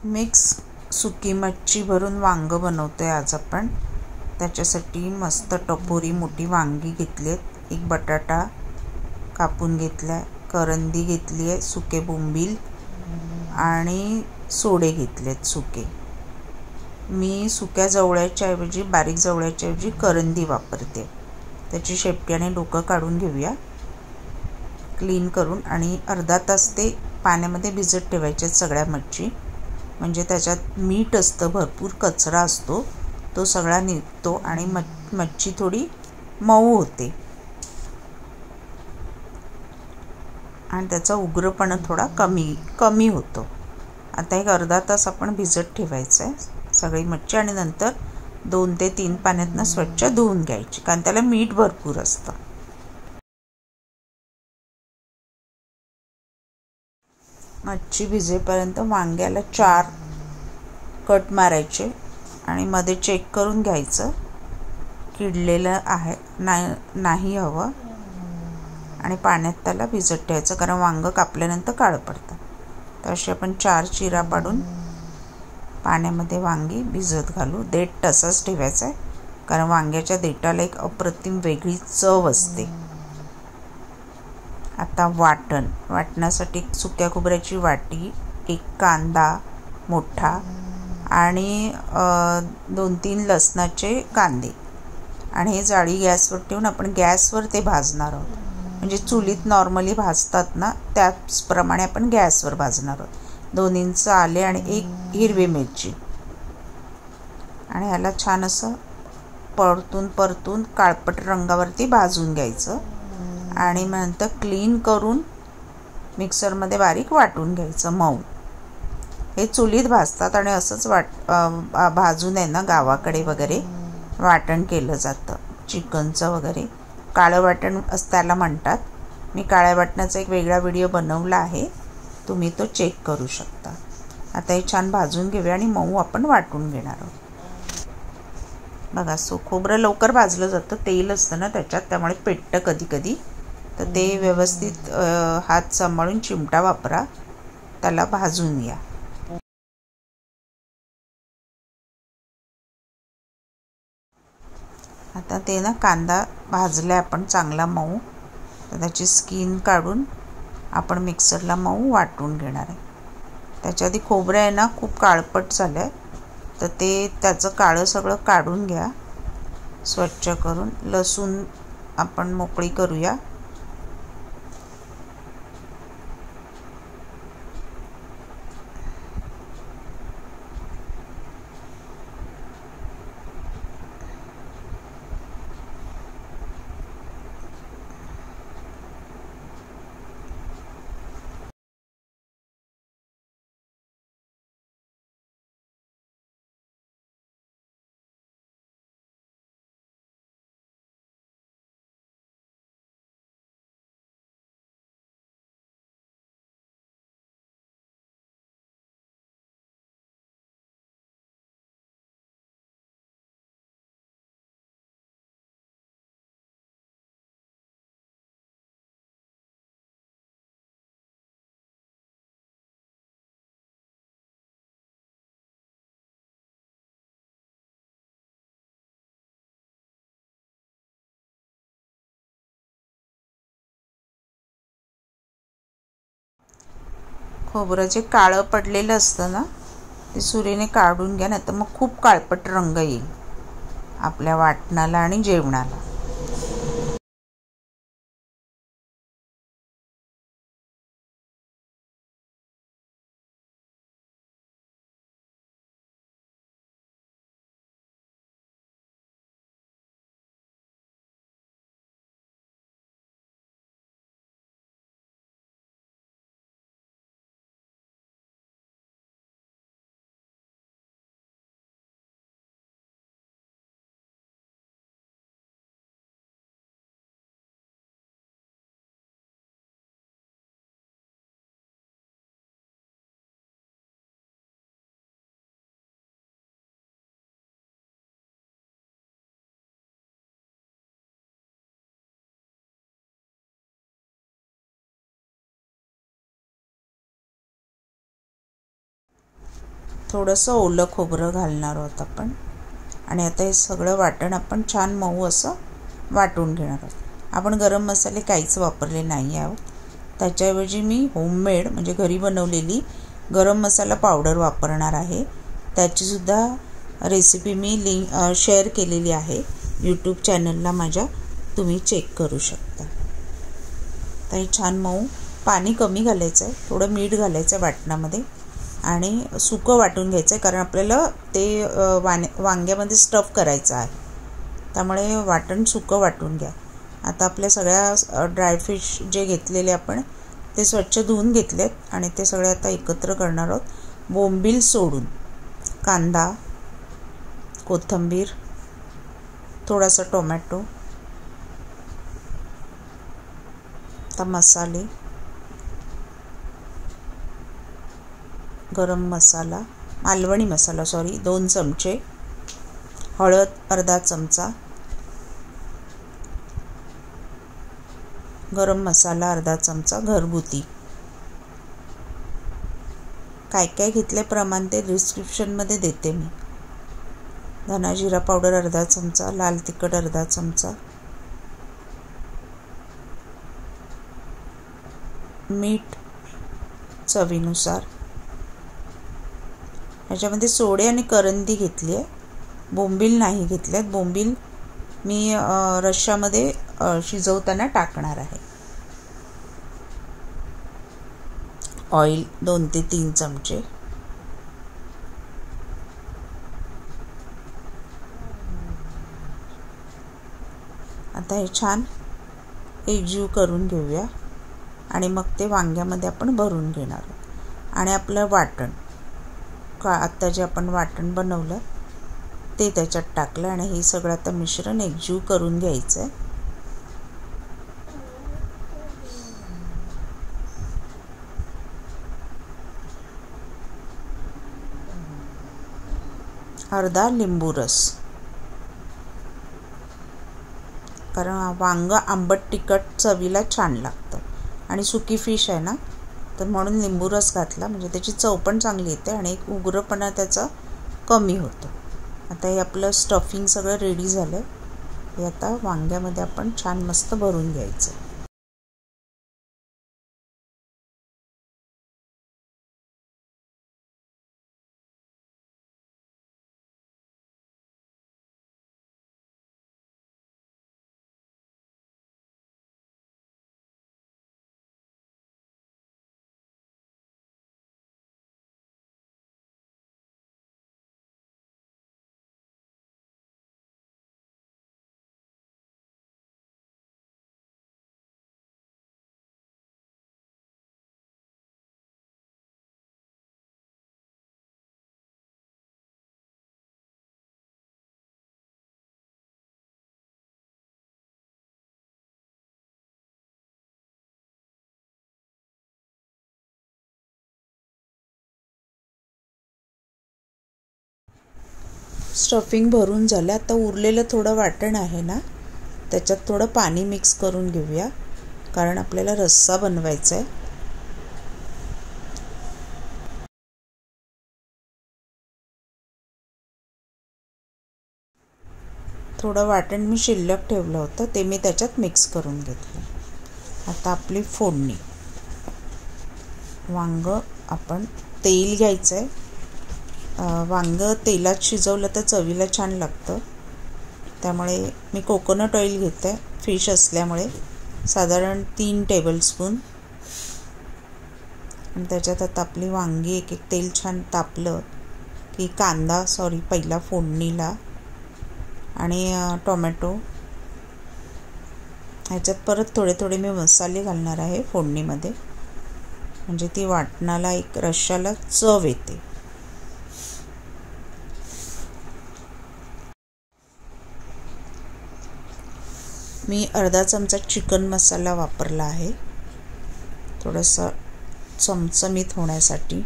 Mix सुकी मच्छी भरून वांग बनवतोय आज आपण। त्याच्यासाठी मस्त टपोरी मोठी वांगी घेतलीत, एक बटाटा कापून घेतलाय, करंदी घेतली आहे, सुके बोंबील आणि सोडे घेतलेत सुके। मी सुक्या जवळ्याच्या ऐवजी बारीक जवळ्याच्या ऐवजी करंदी वापरते। त्याची शेपटी आणि डोकं काढून घेऊया क्लीन करून, आणि अर्धा तास ते पाण्यामध्ये भिजत ठेवायचे सगळ्या मच्छी, म्हणजे त्याच्यात मीठ असतं, भरपूर कचरा असतो, तो सगळा निघतो आणि मच्छी थोडी मऊ होते आणि त्याचा उग्रपणा थोडा कमी होतो। आता एक अर्धा तास आपण भिजत ठेवायचं आहे सगळी मच्छी, आणि नंतर 2 ते 3 पाण्यातनं स्वच्छ धुवून घ्यायची, कारण त्याला मीठ भरपूर असतं। मच्छी भिजेपर्यंत वांग्याला 4 कट मारायचे आणि मध्ये चेक करून घ्यायचं किडलेलं आहे नाही हवं, आणि पाण्यात त्याला भिजत ठेवायचं, कारण वांग कापल्यानंतर काळं पडतं। तर असे आपण 4 चिरा पाडून पाण्यामध्ये वांगी भिजत घालू। देठ तसाच ठेवायचा आहे, कारण वांग्याच्या देठाला एक अप्रतिम वेगळी चव असते। आता वाटण्यासाठी सुक्या खोबऱ्याची वाटी, एक कांदा मोठा आणि 2-3 लसणाचे कांदे, आणि हे जाळी गॅसवर ठेवून आपण गॅसवर ते भाजणार आहोत, म्हणजे चुलीत नॉर्मली भाजतात ना त्याचप्रमाणे आपण गॅसवर भाजणार आहोत। 2 इंच आले आणि 1 हिरवी मिरची, आणि ह्याला छान असं परतून काळपट रंगावरती भाजून घ्यायचं, आणि नंतर क्लीन करून मिक्सरमध्ये बारीक वाटून घ्यायचं मऊ। हे चुलीत भाजतात आणि असंच भाजून आहे ना गावाकडे वगैरे वाटण केलं जातं चिकनचं वगैरे, काळं वाटण त्याला म्हणतात। मी काळ्या वाटणाचा एक वेगळा व्हिडिओ बनवला आहे, तुम्ही तो चेक करू शकता। आता हे छान भाजून घेऊया आणि मऊ आपण वाटून घेणार आहोत। बघा, खोबरं लवकर भाजलं जातं, तेल असतं ना त्याच्यात, त्यामुळे पेटतं कधी कधी, तर ते व्यवस्थित हात सांभाळून चिमटा वापरा, त्याला भाजून या। आता ते ना कांदा भाजला आपण चांगला मऊ, तर त्याची स्किन काढून आपण मिक्सरला मऊ वाटून घेणार आहे। त्याच्या आधी खोबरं आहे ना खूप काळपट झालं आहे, तर ते त्याचं काळं सगळं काढून घ्या स्वच्छ करून। लसूण आपण मोकळी करूया। खोबरं जे काळं पडलेलं असतं ना ते सुरीने काढून घ्या, नाही तर मग खूप काळपट रंग येईल आपल्या वाटणाला आणि जेवणाला। थोडंसं ओलं खोबरं घालणार आहोत आपण. आणि आता हे सगळं वाटण आपण छान मऊ असं वाटून घेणार आहोत. आपण गरम मसाले काहीच वापरले नाही आहोत. त्याच्याऐवजी मी होममेड म्हणजे घरी बनवलेली गरम मसाला पावडर वापरणार आहे. त्याचीसुद्धा रेसिपी मी शेअर केलेली आहे यूट्यूब चॅनलला माझ्या, तुम्ही चेक करू शकता. तर हे छान मऊ, पाणी कमी घालायचं आहे, थोडं मीठ घालायचं आहे वाटणामध्ये आणि सुकं वाटून घ्यायचं आहे, कारण आपल्याला ते वांग्यामध्ये स्टफ करायचं आहे. त्यामुळे वाटण सुकं वाटून घ्या. आता आपल्या सगळ्या ड्रायफिश जे घेतलेले आपण ते स्वच्छ धुवून घेतलेत आणि ते सगळे आता एकत्र करणार आहोत. बोंबील सोडून कांदा, कोथिंबीर, थोडासा टोमॅटो, आता मसाले, गरम मसाला, मालवणी मसाला 2 चमचे, हळद अर्धा चमचा, गरम मसाला अर्धा चमचा घरगुती. काय काय घेतले प्रमाण ते डिस्क्रिप्शनमध्ये देते मी. धना जिरा पावडर अर्धा चमचा, लाल तिखट अर्धा चमचा, मीठ चवीनुसार. ह्याच्यामध्ये सोडे आणि करंदी घेतली आहे, बोंबील नाही घेतल्यात. बोंबील मी रश्श्यामध्ये शिजवताना टाकणार आहे. ऑइल 2 ते 3 चमचे. आता हे छान एकजीव करून घेऊया आणि मग ते वांग्यामध्ये आपण भरून घेणार आहोत. आणि आपलं वाटण आत्ता जे आपण वाटण बनवलं ते त्याच्यात टाकलं आणि हे सगळं आता मिश्रण एकजीव करून घ्यायचं आहे. अर्धा लिंबू रस, कारण वांग आंबट तिखट चवीला छान लागतं आणि सुकी फिश आहे ना, तर म्हणून लिंबू रस घातला म्हणजे त्याची चव पण चांगली येते आणि एक उग्रपणा त्याचा कमी होतो. आता हे आपलं स्टफिंग सगळं रेडी झालं. हे आता वांग्यामध्ये आपण छान मस्त भरून घ्यायचं. स्टफिंग भरून झालं. आता उरलेलं थोडं वाटण आहे ना, त्याच्यात थोडं पाणी मिक्स करून घेऊया, कारण आपल्याला रस्सा बनवायचा आहे. थोडं वाटण मी शिल्लक ठेवलं होतं, ते मी त्याच्यात मिक्स करून घेतलं. आता आपली फोडणी. वांग आपण तेल घ्यायचं आहे. वांग तेलात शिजवलं तर चवीला छान लागतं. त्यामुळे मी कोकोनट ऑइल घेते आहे, फिश असल्यामुळे साधारण 3 टेबलस्पून. आणि त्याच्यात आता आपली वांगी एक तेल छान तापलं की कांदा पहिला फोडणीला आणि टोमॅटो. ह्याच्यात परत थोडे थोडे मी मसाले घालणार आहे फोडणीमध्ये, म्हणजे ती वाटणाला एक रश्श्याला चव येते. मी अर्धा चमचा चिकन मसाला वापरला आहे, थोडंसं चमचमीत होण्यासाठी.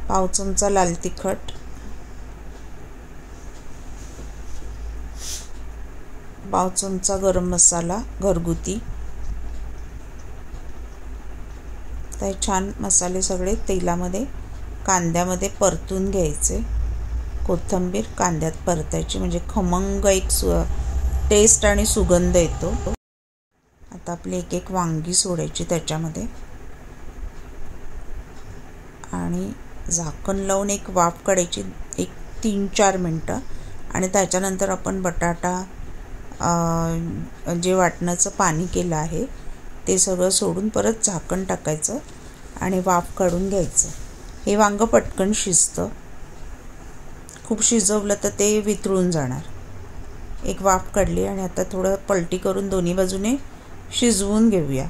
पाव चमचा लाल तिखट, पाव चमचा गरम मसाला घरगुती. तर छान मसाले सगळे तेलामध्ये कांद्यामध्ये परतून घ्यायचे. कोथिंबीर कांद्यात परतायची म्हणजे खमंग एक टेस्ट आणि सुगंध येतो. आता आपली एक एक वांगी सोडायची त्याच्यामध्ये आणि झाकण लावून एक वाफ काढायची 3-4 मिनटं. आणि त्याच्यानंतर आपण बटाटा जे वाटणाचं पाणी केलं आहे ते सगळं सोडून परत झाकण टाकायचं आणि वाफ काढून घ्यायचं. हे वांगं पटकन शिजतं. खूप शिजवलं तर ते वितळून जाणार. एक वाफ काढली आणि आता थोडं पलटी करून दोन्ही बाजूने शिजवून घेऊया.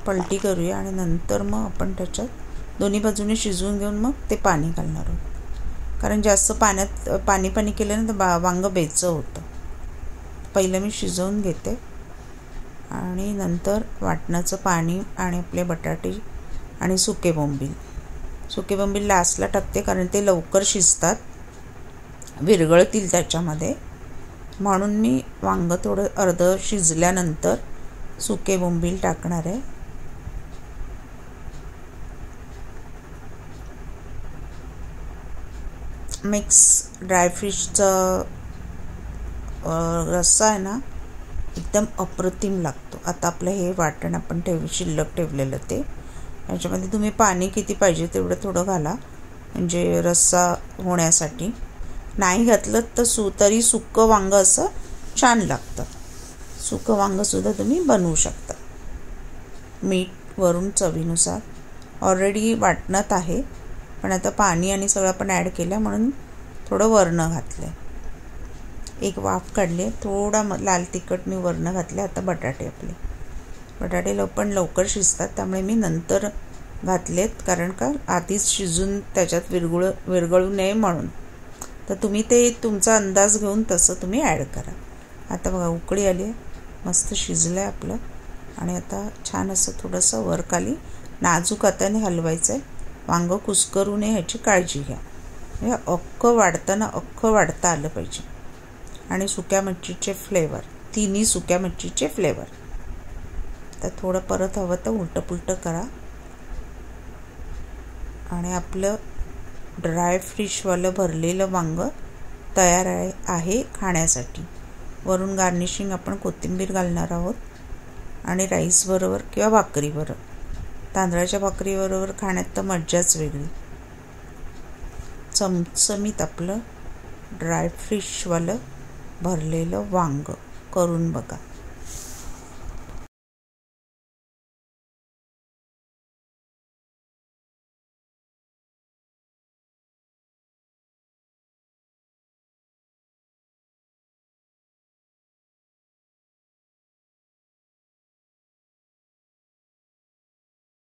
पलटी करूया आणि नंतर मग आपण त्याच्यात दोन्ही बाजूने शिजवून घेऊन मग ते पाणी घालणार आहोत. कारण जास्त पाणी केलं ना तर वांगं बेचं होतं. पहिलं मी शिजवून घेते आणि नंतर वाटणाचं पाणी आणि आपले बटाटे आणि सुके बोंबील लास्टला टाकते. कारण ते लवकर शिजतात, विरघळतील त्याच्यामध्ये. म्हणून मी वांगं थोडं अर्ध शिजल्यानंतर सुके बोंबील टाकणार आहे. मिक्स ड्रायफिशचं रस्सा आहे ना एकदम अप्रतिम लागतो. आता आपलं हे वाटण आपण शिल्लक ठेवलेलं ते याच्यामध्ये तुम्ही पाणी किती पाहिजे तेवढं थोडं घाला म्हणजे रस्सा होण्यासाठी. नाही घातलं तर तरी सुकं वांगं असं छान लागतं. सुकं वांगंसुद्धा तुम्ही बनवू शकता. मीठ वरून चवीनुसार. ऑलरेडी वाटणात आहे पण आता पाणी आणि सगळं आपण ॲड केलं म्हणून थोडं वरनं घातलं. एक वाफ काढली. थोडा लाल तिखट मी वरनं घातले. आता बटाटे पण लवकर शिजतात त्यामुळे मी नंतर घातलेत. कारण का आधीच शिजून त्याच्यात विरघळू नये म्हणून. तर तुम्ही ते तुमचा अंदाज घेऊन तसं तुम्ही ॲड करा. आता बघा उकळी आली आहे, मस्त शिजलं आहे आपलं. आणि आता छान असं थोडंसं वरखाली नाजूक हाताने हलवायचं आहे. वांगं कुस्करू नये ह्याची काळजी घ्या. म्हणजे अख्खं वाढता आलं पाहिजे. आणि सुक्या मच्छीचे फ्लेवर, तिन्ही सुक्या मच्छीचे फ्लेवर. तर थोडं परत हवं तर उलटं करा. आणि आपलं ड्राय फिशवालं भरलेलं वांगं तयार आहे खाण्यासाठी. वरून गार्निशिंग आपण कोथिंबीर घालणार आहोत. आणि राईसबरोबर किंवा भाकरीबरोबर, तांदळाच्या भाकरीबरोबर खाण्यात तर मज्जाच वेगळी. चमचमीत आपलं ड्राय फिशवालं भरलेलं वांगं करून बघा.